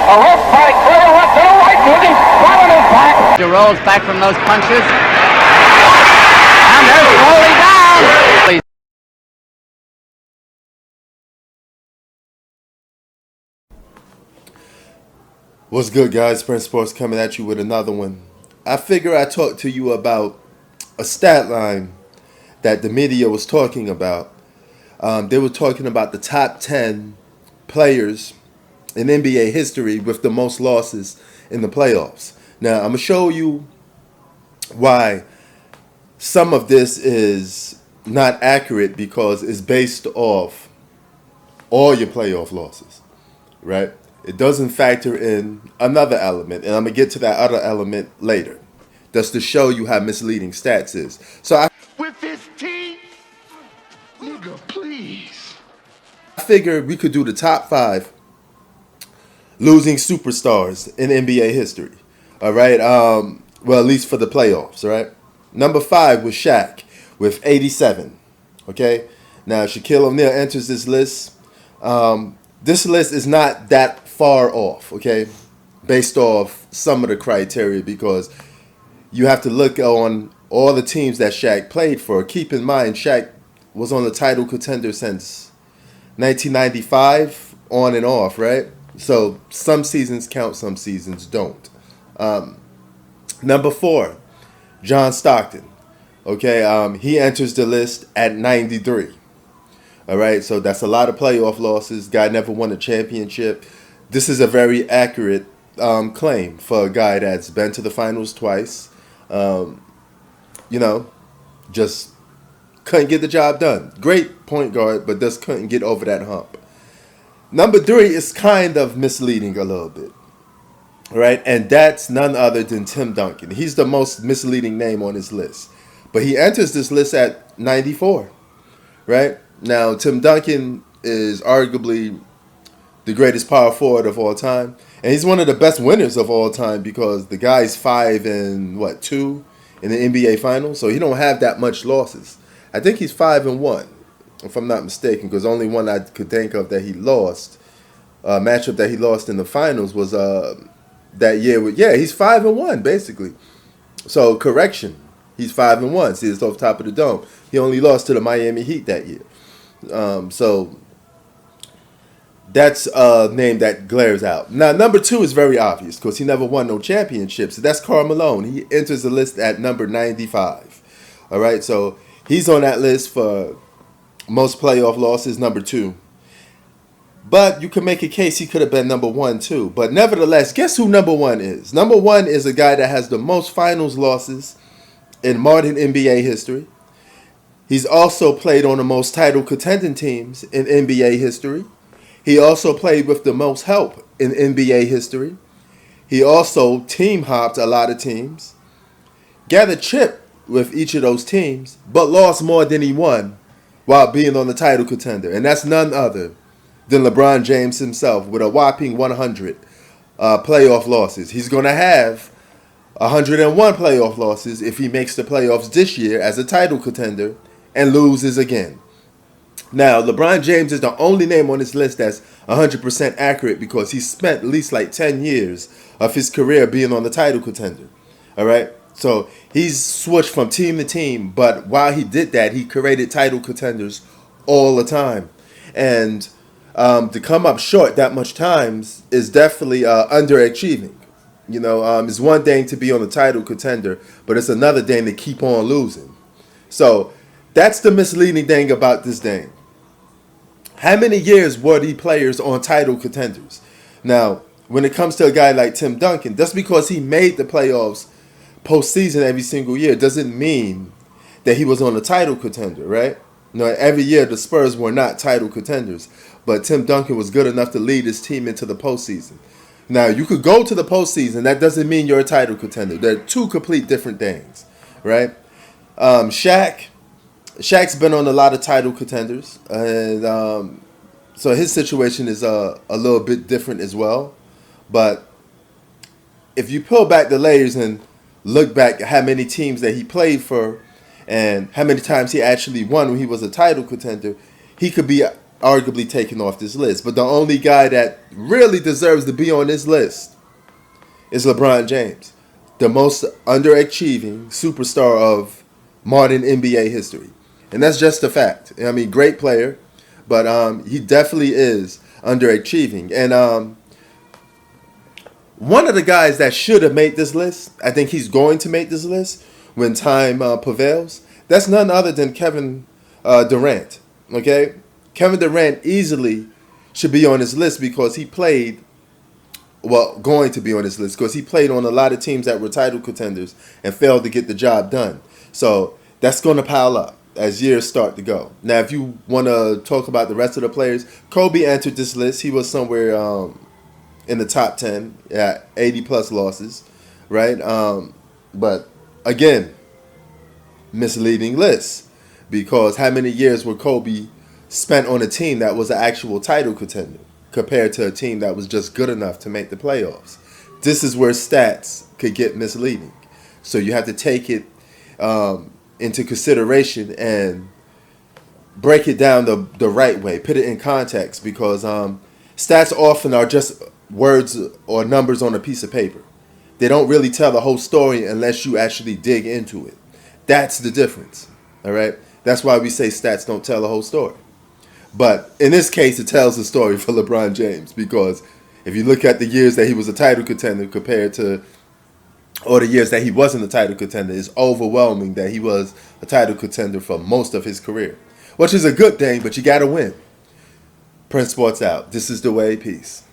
A left by clear left to the right. Moving. Allen is back. Rolls back from those punches. And they're slowly down. What's good, guys? Prince Sports coming at you with another one. I figure I talked to you about a stat line that the media was talking about. They were talking about the top 10 players in NBA history with the most losses in the playoffs. Now, I'm going to show you why some of this is not accurate because it's based off all your playoff losses, right? It doesn't factor in another element, and I'm going to get to that other element later. Just to show you how misleading stats is. So with his teeth, nigga, please. I figured we could do the top 5 losing superstars in NBA history. All right. Well, at least for the playoffs. All right. Number 5 was Shaq with 87. Okay. Now Shaquille O'Neal enters this list. This list is not that far off. Okay, based off some of the criteria because you have to look on all the teams that Shaq played for. Keep in mind, Shaq was on the title contender since 1995 on and off, right? So some seasons count, some seasons don't. Number 4, John Stockton. Okay, he enters the list at 93. All right, so that's a lot of playoff losses. Guy never won a championship. This is a very accurate claim for a guy that's been to the finals twice. Just couldn't get the job done. Great point guard, but just couldn't get over that hump. Number 3 is kind of misleading a little bit. All right, and that's none other than Tim Duncan. He's the most misleading name on this list. But he enters this list at 94, right? Now, Tim Duncan is arguably the greatest power forward of all time. And he's one of the best winners of all time because the guy's 5-2 in the NBA Finals. So he don't have that much losses. I think he's 5-1, if I'm not mistaken, because only one I could think of that he lost, matchup that he lost in the Finals was that year. He's 5-1, basically. So, correction. He's 5-1. See, it's off top of the dome. He only lost to the Miami Heat that year. So that's a name that glares out. Now, number 2 is very obvious because he never won no championships. That's Karl Malone. He enters the list at number 95. All right, so he's on that list for most playoff losses, number 2. But you can make a case he could have been number 1 too. But nevertheless, guess who number 1 is? Number 1 is a guy that has the most finals losses in modern NBA history. He's also played on the most title contending teams in NBA history. He also played with the most help in NBA history. He also team hopped a lot of teams, gathered chip with each of those teams, but lost more than he won while being on the title contender. And that's none other than LeBron James himself with a whopping 100 playoff losses. He's going to have 101 playoff losses if he makes the playoffs this year as a title contender and loses again. Now, LeBron James is the only name on this list that's 100% accurate because he spent at least like 10 years of his career being on the title contender. All right? So he's switched from team to team, but while he did that, he created title contenders all the time. And to come up short that much times is definitely underachieving. It's one thing to be on the title contender, but it's another thing to keep on losing. So that's the misleading thing about this thing. How many years were these players on title contenders? Now, when it comes to a guy like Tim Duncan, just because he made the playoffs postseason every single year doesn't mean that he was on a title contender, right? Every year the Spurs were not title contenders, but Tim Duncan was good enough to lead his team into the postseason. Now, you could go to the postseason. That doesn't mean you're a title contender. They're two complete different things, right? Shaq's been on a lot of title contenders, and so his situation is a little bit different as well. But if you pull back the layers and look back at how many teams that he played for and how many times he actually won when he was a title contender, he could be arguably taken off this list. But the only guy that really deserves to be on this list is LeBron James, the most underachieving superstar of modern NBA history. And that's just a fact. I mean, great player, but he definitely is underachieving. And one of the guys that should have made this list, I think he's going to make this list when time prevails, that's none other than Kevin Durant. Okay? Kevin Durant easily should be on this list because he played, well, going to be on this list because he played on a lot of teams that were title contenders and failed to get the job done. So that's going to pile up as years start to go. Now, if you want to talk about the rest of the players, Kobe entered this list. He was somewhere in the top 10 at 80-plus losses, right? But, again, misleading list because how many years were Kobe spent on a team that was an actual title contender compared to a team that was just good enough to make the playoffs? This is where stats could get misleading. So you have to take it into consideration and break it down the right way, put it in context because stats often are just words or numbers on a piece of paper. They don't really tell the whole story unless you actually dig into it. That's the difference, all right? That's why we say stats don't tell the whole story. But in this case, it tells the story for LeBron James because if you look at the years that he was a title contender compared to or the years that he wasn't a title contender, it's overwhelming that he was a title contender for most of his career, which is a good thing, but you got to win. Prince Sports out. This is the way. Peace.